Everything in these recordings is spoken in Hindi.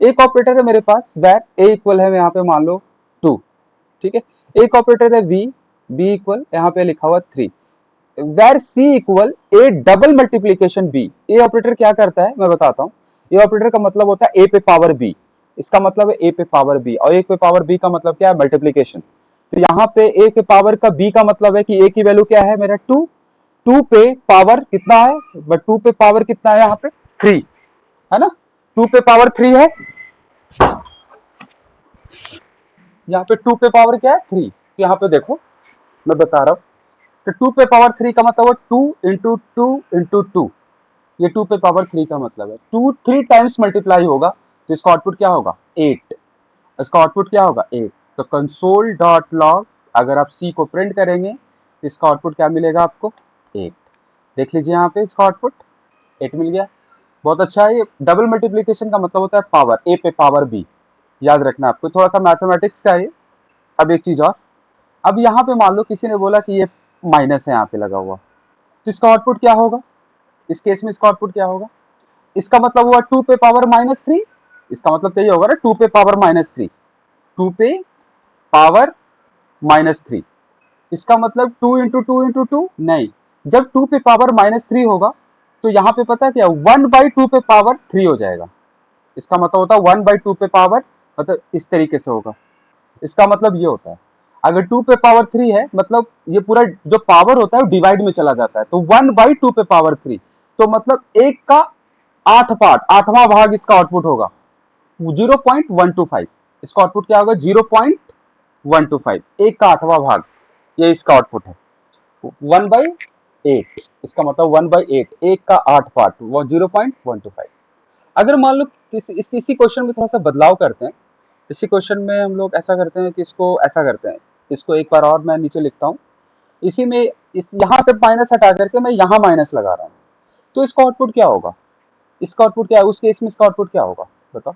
एक ऑपरेटर है मेरे पास वेर ए इक्वल है यहाँ पे मान लो 2, ठीक है। एक ऑपरेटर है वी, बी इक्वल यहाँ पे लिखा हुआ 3, where C equal A double multiplication B. A operator क्या करता है मैं बताता हूँ। ए ऑपरेटर का मतलब होता है ए पे पावर बी, इसका मतलब है ए पे पावर बी, और ए पे पावर बी का मतलब क्या है, मल्टीप्लीकेशन। तो यहाँ पे ए के पावर का बी का मतलब है कि ए की वैल्यू क्या है मेरा 2, 2 पे पावर कितना है, बट 2 पे पावर कितना है यहाँ पे 3, है ना। 2 पे पावर 3 है, यहाँ पे 2 पे पावर क्या है 3। तो यहाँ पे देखो मैं बता रहा हूँ, तो 2 पे पावर 3 का मतलब है 2 × 2 × 2, ये 2 पे पावर 3 का मतलब है 2 3 टाइम्स मल्टीप्लाई होगा, तो इसका आउटपुट क्या होगा 8, इसका आउटपुट क्या होगा 8। तो कंसोल डॉट लॉग अगर आप सी को प्रिंट करेंगे तो इसका आउटपुट क्या मिलेगा आपको 8। देख लीजिए यहाँ पे इसका आउटपुट 8 मिल गया, बहुत अच्छा है। ये डबल मल्टीप्लीकेशन का मतलब होता है पावर, ए पे पावर बी, याद रखना आपको, थोड़ा सा मैथमेटिक्स का है। अब एक चीज और, अब यहाँ पे मान लो किसी ने बोला कि ये माइनस है यहाँ पे लगा हुआ, तो इसका आउटपुट क्या होगा, इस केस में इसका आउटपुट क्या होगा, इसका मतलब हुआ 2 पे पावर -3, इसका मतलब तो ये होगा ना 2 पे पावर -3, 2 पे पावर -3, इसका मतलब 2 × 2 × 2 नहीं, जब 2 पे पावर -3 होगा तो यहाँ पे पता है क्या 1/2 पे पावर 3 हो जाएगा, इसका मतलब होता है 1/2 पे पावर, मतलब इस तरीके से होगा, इसका मतलब ये होता है अगर 2 पे पावर 3 है मतलब ये पूरा जो पावर होता है वो डिवाइड में चला जाता है, तो 1/2 पे पावर 3, तो मतलब एक का 8 पार्ट, 8वां भाग इसका आउटपुट होगा 0.125, इसका आउटपुट क्या होगा 0.125, एक का 8वां भाग, ये इसका आउटपुट है 1/8, इसका मतलब 1/8, एक का 8 पार्ट वो 0.125। अगर मान लो इसी क्वेश्चन में थोड़ा सा बदलाव करते हैं, इसी क्वेश्चन में हम लोग ऐसा करते हैं कि इसको ऐसा करते हैं, इसको एक बार और मैं नीचे लिखता हूँ, इसी में इस यहाँ से माइनस हटा करके मैं यहाँ माइनस लगा रहा हूँ, तो इसका आउटपुट क्या होगा, इसका आउटपुट क्या है, उस केस में इसका आउटपुट क्या होगा बताओ।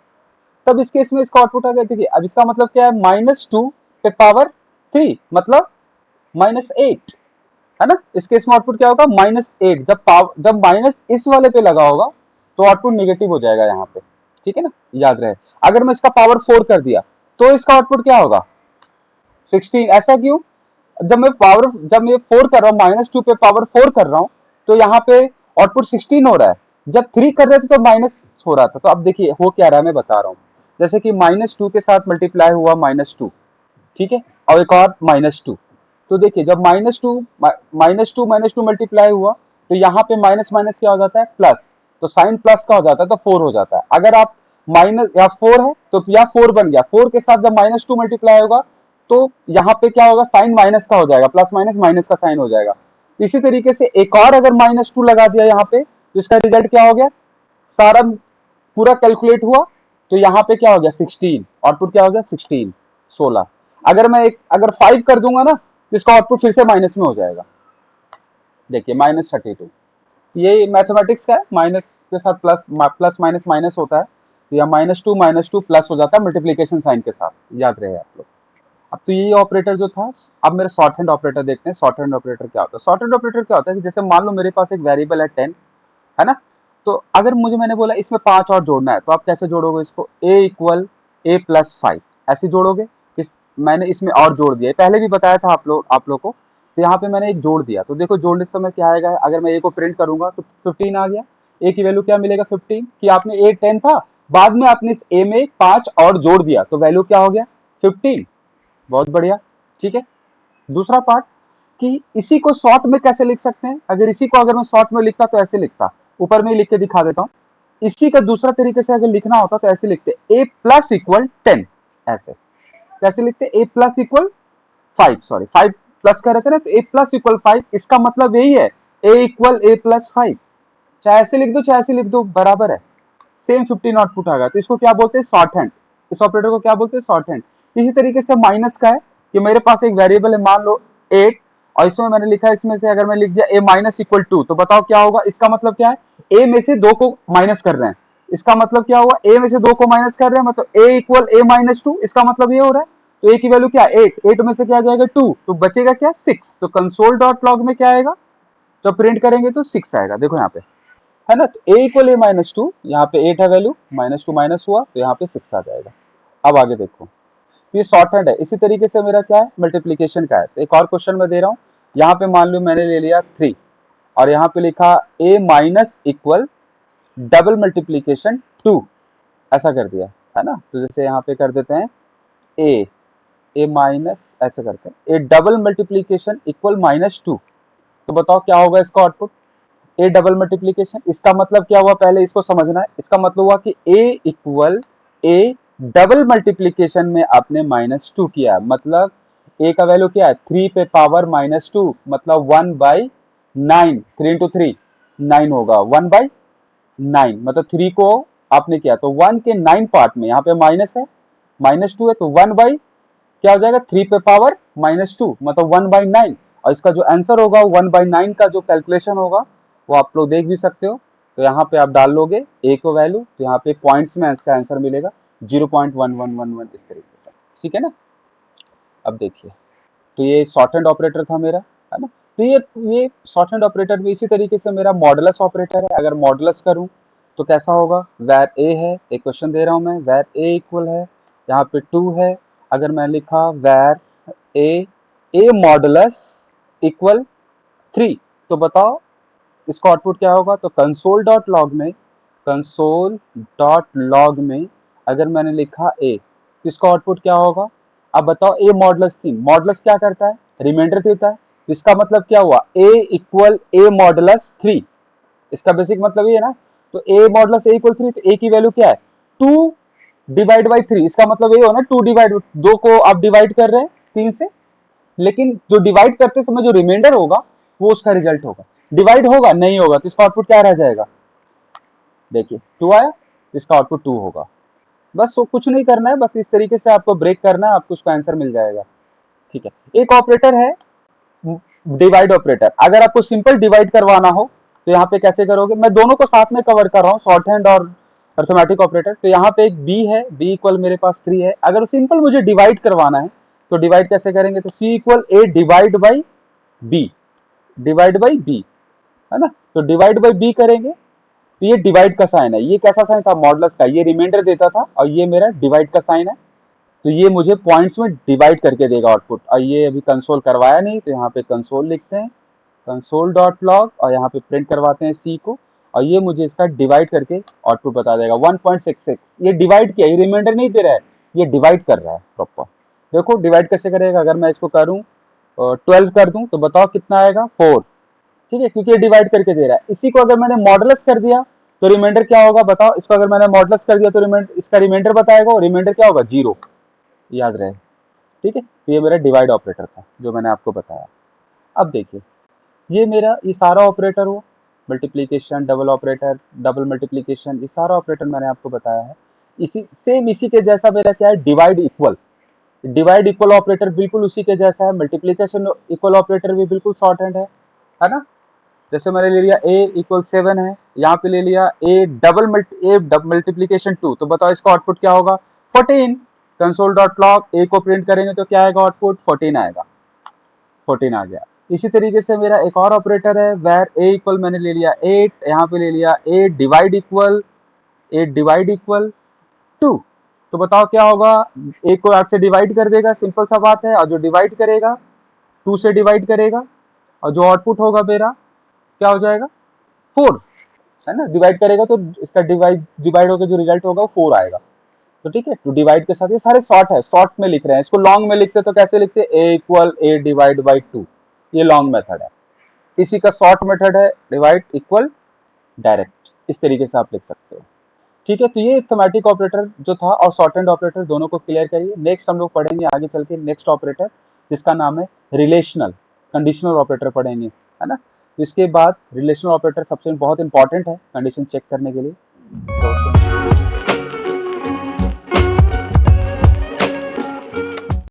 तब इस केस में इसका आउटपुट आ गया, देखिए अब इसका मतलब क्या है -2 पे पावर 3 मतलब -8, है ना। इस केस में आउटपुट क्या होगा -8, जब माइनस इस वाले पे लगा होगा तो आउटपुट नेगेटिव हो जाएगा यहाँ पे, ठीक है ना, याद रहे। अगर मैं इसका पावर 4 कर दिया तो इसका आउटपुट क्या होगा 16, ऐसा क्यों, जब मैं 4 कर रहा हूँ -2 पे पावर 4 कर रहा हूँ तो यहाँ पे आउटपुट 16 हो रहा है, जब 3 कर रहे थे तो माइनस हो रहा था। तो अब देखिए हो क्या रहा है मैं बता रहा हूँ, जैसे कि -2 के साथ मल्टीप्लाई हुआ -2, ठीक है, और एक और -2, तो देखिए जब -2 मल्टीप्लाई हुआ तो यहाँ पे माइनस माइनस क्या हो जाता है प्लस, तो साइन प्लस का हो जाता है तो 4 हो जाता है। अगर आप माइनस या 4 है तो या 4 बन गया, 4 के साथ जब -2 मल्टीप्लाई होगा तो यहाँ पे क्या होगा साइन माइनस का हो जाएगा, प्लस माइनस माइनस का साइन हो जाएगा। इसी तरीके से एक और अगर -2 लगा दिया यहाँ पे तो इसका रिजल्ट क्या हो गया, सारा पूरा कैलकुलेट हुआ तो यहाँ पे क्या हो गया 16, आउटपुट क्या हो गया 16, 16। अगर मैं अगर 5 कर दूंगा ना तो इसका आउटपुट फिर से माइनस में हो जाएगा, देखिए -32। ये मैथमेटिक्स का है, माइनस के साथ प्लस, प्लस माइनस माइनस होता है, तो या -2 प्लस हो जाता है मल्टीप्लीकेशन साइन के साथ, याद रहे आप लोग। अब तो ये ऑपरेटर जो था, अब मेरे शॉर्ट हैंड ऑपरेटर देखते हैं। शॉर्ट हैंड ऑपरेटर क्या होता है, शॉर्ट हैंड ऑपरेटर क्या होता है कि जैसे मान लो मेरे पास एक वेरिएबल है 10, है ना, तो अगर मैंने बोला इसमें 5 और जोड़ना है तो आप कैसे जोड़ोगे इसको, a इक्वल a+5 ऐसे जोड़ोगे। मैंने इसमें और जोड़ दिया, पहले भी बताया था आप लोग को, तो यहाँ पे मैंने एक जोड़ दिया, तो देखो जोड़ने समय क्या आएगा, अगर मैं a को प्रिंट करूंगा तो 15 आ गया, a की वैल्यू क्या मिलेगा 15, कि आपने a 10 था, बाद में आपने इस a में 5 और जोड़ दिया तो वैल्यू क्या हो गया 15, बहुत बढ़िया, ठीक है। दूसरा पार्ट कि इसी को शॉर्ट में कैसे लिख सकते हैं, अगर मैं शॉर्ट में लिखता तो ऐसे लिखता, ऊपर में ही लिख के दिखा देता हूँ। इसी का दूसरा तरीके से अगर लिखना होता तो ऐसे लिखते a+= 10, ऐसे कैसे लिखते a+= 5, सॉरी 5 प्लस कर रहे थे ना, तो a+= 5, इसका मतलब यही है a+5, चाहे ऐसे लिख दो चाहे ऐसे लिख दो बराबर है, सेम 15 आउटपुट आ गया। तो इसको क्या बोलते हैं शॉर्ट हैंड, इस ऑपरेटर को क्या बोलते हैं शॉर्ट हैंड। इसी तरीके से माइनस का है कि मेरे पास एक वेरिएबल है मान लो 8, और इसमें मैंने लिखा है, इसमें से अगर मैं लिख दिया a-2 तो बताओ क्या होगा, इसका मतलब क्या है a में से 2 को माइनस कर रहे हैं, इसका मतलब क्या हुआ a में से 2 को माइनस कर रहे हैं, मतलब a इक्वल a-2, इसका मतलब ये हो रहा है। तो a की वैल्यू क्या 8 में से क्या जाएगा 2, तो बचेगा क्या 6, तो कंसोल डॉट लॉग में क्या आएगा, तो प्रिंट करेंगे तो 6 आएगा, देखो यहाँ पे है ना। तो a equal A minus two, यहाँ पे 8 है वैल्यू, माइनस टू माइनस हुआ तो यहाँ पे 6 आ जाएगा। अब आगे देखो, ये शॉर्ट हैंड है। इसी तरीके से मेरा क्या है, मल्टीप्लीकेशन का है। तो एक और क्वेश्चन मैं दे रहा हूँ, यहाँ पे मान लो मैंने ले लिया 3 और यहाँ पे लिखा a minus equal double multiplication 2, ऐसा कर दिया, है ना। तो जैसे यहाँ पे कर देते हैं a माइनस, ऐसे करते हैं ए डबल मल्टीप्लीकेशन इक्वल माइनस 2। तो बताओ क्या होगा इसका आउटपुट, ए डबल मल्टीप्लीकेशन। इसका मतलब क्या हुआ, पहले इसको समझना है। इसका मतलब हुआ कि ए इक्वल ए डबल मल्टीप्लीकेशन में आपने माइनस टू किया, मतलब ए का वैल्यू क्या है 3 पे पावर माइनस टू, मतलब 1/9, 3 इंटू 3 9 होगा, 1/9 मतलब 3 को आपने किया तो 1 के 9 पार्ट में यहाँ पे माइनस है, माइनस टू है, तो 1 बाई क्या हो जाएगा 3 पे पावर माइनस टू, मतलब 1/9। और इसका जो आंसर होगा 1/9 का जो कैलकुलेशन होगा वो आप लोग देख भी सकते हो। तो यहाँ पे आप डाल लोगे ए को वैल्यू, तो यहाँ पे पॉइंट्स में इसका आंसर मिलेगा 0.1111, इस तरीके से, ठीक है ना। अब देखिए, तो ये शॉर्ट हैंड ऑपरेटर था मेरा, है ना। तो ये शॉर्ट हैंड ऑपरेटर भी इसी तरीके से मेरा मॉडुलस ऑपरेटर है। अगर मॉडुलस करूं तो कैसा होगा, वेर ए है, एक क्वेश्चन दे रहा हूं मैं, वेर ए इक्वल है, यहाँ पे 2 है। अगर मैं लिखा वेर ए मॉडुलस इक्वल 3, तो बताओ इसका आउटपुट क्या होगा। तो कंसोल.लॉग में अगर मैंने लिखा ए, तो इसका आउटपुट क्या होगा। अब बताओ ए मॉडुलस 3, मॉडुलस क्या करता है, रिमाइंडर देता है। इसका मतलब क्या हुआ, ए इक्वल ए मॉडुलस 3, इसका बेसिक मतलब ये है ना। तो ए मॉडुलस ए इक्वल 3, तो ए की वैल्यू क्या है 2 डिवाइड बाई 3, इसका मतलब ये हो ना 2 डिवाइड, 2 को आप डिवाइड कर रहे हैं 3 से, लेकिन जो डिवाइड करते समय जो रिमाइंडर होगा वो उसका रिजल्ट होगा। डिवाइड होगा नहीं होगा, तो इसका आउटपुट क्या रह जाएगा, देखिए 2 आया, तो इसका आउटपुट 2 होगा। बस तो कुछ नहीं करना है, बस इस तरीके से आपको ब्रेक करना है, आपको उसका आंसर मिल जाएगा, ठीक है। एक ऑपरेटर है डिवाइड ऑपरेटर। अगर आपको सिंपल डिवाइड करवाना हो तो यहाँ पे कैसे करोगे, मैं दोनों को साथ में कवर कर रहा हूँ, शॉर्ट हैंड और अर्थमेटिक ऑपरेटर। तो यहाँ पे एक बी है, बी इक्वल मेरे पास 3 है। अगर सिंपल मुझे डिवाइड करवाना है तो डिवाइड कैसे करेंगे, तो C equal A divide by B, divide by B, है ना। तो डिवाइड बाई बी करेंगे, तो ये डिवाइड का साइन है। ये कैसा साइन था, मॉडुलस का, ये रिमाइंडर देता था, और ये मेरा डिवाइड का साइन है। तो ये मुझे पॉइंट्स में डिवाइड करके देगा आउटपुट। और ये अभी कंसोल करवाया नहीं, तो यहाँ पे कंसोल लिखते हैं, कंसोल डॉट लॉग, और यहाँ पे प्रिंट करवाते हैं सी को, और ये मुझे इसका डिवाइड करके आउटपुट बता देगा 1.66। ये डिवाइड किया, ये रिमाइंडर नहीं दे रहा है, ये डिवाइड कर रहा है प्रॉपर। देखो डिवाइड कैसे करेगा, अगर मैं इसको करूँ 12 कर दूं तो बताओ कितना आएगा 4, ठीक है, क्योंकि ये डिवाइड करके दे रहा है। इसी को अगर मैंने मॉडुलस कर दिया तो रिमाइंडर क्या होगा बताओ, इसको अगर मैंने मॉडुलस कर दिया तो इसका रिमाइंडर बताएगा, और रिमाइंडर क्या होगा 0, याद रहे, ठीक है। तो ये मेरा डिवाइड ऑपरेटर था जो मैंने आपको बताया। अब देखिए, ये मेरा ये सारा ऑपरेटर हो, multiplication, double operator, double multiplication, ये सारा ऑपरेटर मैंने आपको बताया है। इसी के जैसा मेरा क्या है, divide equal, divide equal operator बिल्कुल उसी के जैसा है। मल्टीप्लीकेशन इक्वल ऑपरेटर भी बिल्कुल शॉर्ट हैंड है ना। जैसे मैंने ले लिया ए इक्वल 7 है, यहाँ पे ले लिया ए मल्टीप्लीकेशन 2, तो बताओ इसका आउटपुट क्या होगा 14। कंसोल डॉट लॉग ए को प्रिंट करेंगे तो क्या आएगा आउटपुट 14 आएगा, 14 आ गया। इसी तरीके से मेरा एक और ऑपरेटर है, वेर ए इक्वल मैंने ले लिया 8, यहाँ पे ले लिया ए डिवाइड इक्वल 2, तो बताओ क्या होगा, एक को 8 से डिवाइड कर देगा, सिंपल सा बात है, और जो डिवाइड करेगा 2 से डिवाइड करेगा, और जो आउटपुट होगा मेरा क्या हो जाएगा 4, है ना। डिवाइड करेगा तो इसका डिवाइड होकर जो रिजल्ट होगा वो 4 आएगा। तो ठीक है, तो डिवाइड के साथ ये सारे शॉर्ट है, शॉर्ट में लिख रहे हैं। इसको लॉन्ग में लिखते तो कैसे लिखते, ए इक्वल ए डिवाइड बाई 2, ये लॉन्ग मेथड है। इसी का शॉर्ट मेथड है डिवाइड इक्वल डायरेक्ट, इस तरीके से आप लिख सकते हो, ठीक है। तो ये थमेटिक ऑपरेटर जो था और शॉर्ट हैंड ऑपरेटर दोनों को क्लियर करिए। नेक्स्ट हम लोग पढ़ेंगे आगे चल के नेक्स्ट ऑपरेटर, जिसका नाम है रिलेशनल कंडीशनल ऑपरेटर पढ़ेंगे, है ना। तो इसके बाद रिलेशनल ऑपरेटर सबसे बहुत इंपॉर्टेंट है कंडीशन चेक करने के लिए।